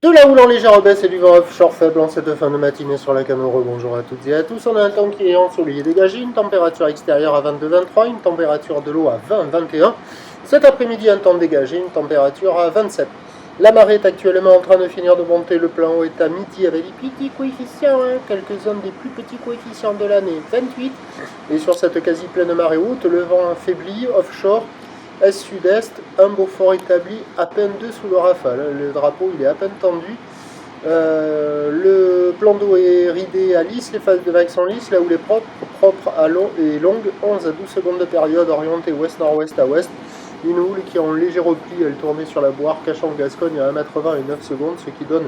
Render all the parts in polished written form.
De la houle en légère baisse et du vent offshore faible en cette fin de matinée sur la Canoro. Bonjour à toutes et à tous. On a un temps qui est ensoleillé et dégagé, une température extérieure à 22-23, une température de l'eau à 20-21. Cet après-midi, un temps dégagé, une température à 27. La marée est actuellement en train de finir de monter. Le plan haut est à midi avec des petits coefficients, quelques-uns des plus petits coefficients de l'année, 28. Et sur cette quasi-pleine marée haute, le vent affaibli, offshore, est-sud-est, un Beaufort établi à peine dessous le rafale. Le drapeau il est à peine tendu. Le plan d'eau est ridé à lisse, les phases de vagues sont lisses, là où les propres à long et longue, 11 à 12 secondes de période, orientée ouest-nord-ouest à ouest. Une houle qui en léger repli, elle tournait sur la Boire, cachant Gascogne à 1,20 m et 9 secondes, ce qui donne,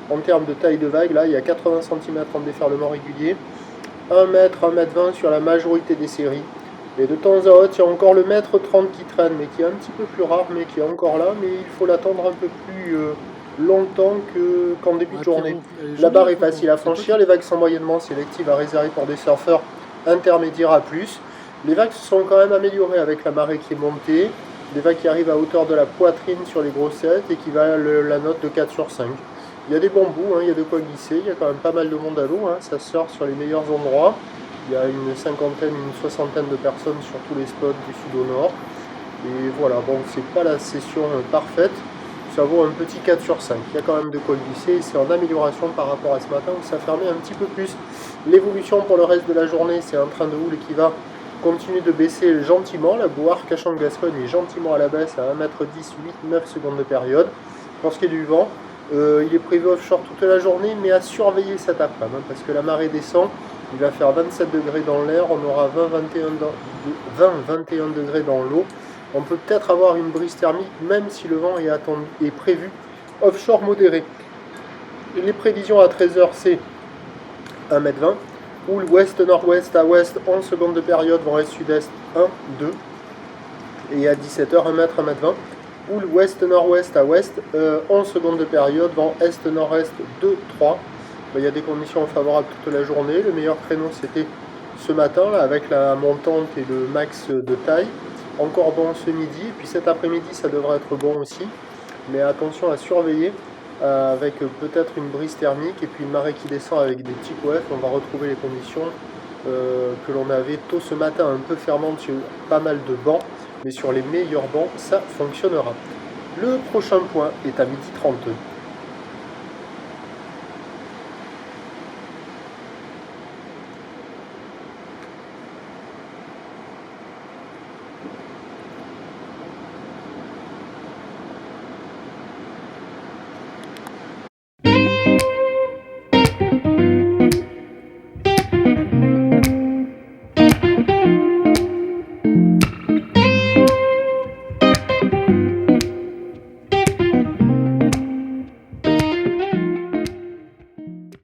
en termes de taille de vague, là il y a 80 cm en déferlement régulier, 1 m, 1,20 m sur la majorité des séries. Et de temps à autre, il y a encore le mètre 30 qui traîne, mais qui est un petit peu plus rare, mais qui est encore là, mais il faut l'attendre un peu plus longtemps qu'en début de journée. La barre est facile à franchir, les vagues sont moyennement sélectives à réserver pour des surfeurs intermédiaires à plus. Les vagues se sont quand même améliorées avec la marée qui est montée, des vagues qui arrivent à hauteur de la poitrine sur les grossettes et qui valent la note de 4 sur 5. Il y a des bons bouts, il y a de quoi glisser, il y a quand même pas mal de monde à l'eau, ça sort sur les meilleurs endroits. Il y a une cinquantaine, une soixantaine de personnes sur tous les spots du sud au nord. Et voilà, bon, c'est pas la session parfaite. Ça vaut un petit 4 sur 5. Il y a quand même de quoi glisser et c'est en amélioration par rapport à ce matin où ça fermait un petit peu plus. L'évolution pour le reste de la journée, c'est un train de houle qui va continuer de baisser gentiment. La Boire Cachan-Gascogne est gentiment à la baisse à 1,10 m, 8-9 secondes de période. Pour ce qui est du vent, il est prévu offshore toute la journée, mais à surveiller cet après-midi, parce que la marée descend. Il va faire 27 degrés dans l'air, on aura 20-21 degrés dans l'eau. On peut peut-être avoir une brise thermique, même si le vent est prévu offshore modéré. Les prévisions à 13h, c'est 1,20 m. Houle ouest-nord-ouest à ouest, 11 secondes de période, vent est-sud-est, 1, 2. Et à 17h, 1 m, 1,20 m. Houle ouest-nord-ouest à ouest, 11 secondes de période, vent est-nord-est, 2, 3. Il y a des conditions favorables toute la journée. Le meilleur créneau, c'était ce matin, là, avec la montante et le max de taille. Encore bon ce midi. Et puis cet après-midi, ça devrait être bon aussi. Mais attention à surveiller, avec peut-être une brise thermique et puis une marée qui descend avec des petits coefs. On va retrouver les conditions que l'on avait tôt ce matin, un peu fermantes sur pas mal de bancs. Mais sur les meilleurs bancs, ça fonctionnera. Le prochain point est à 12h32.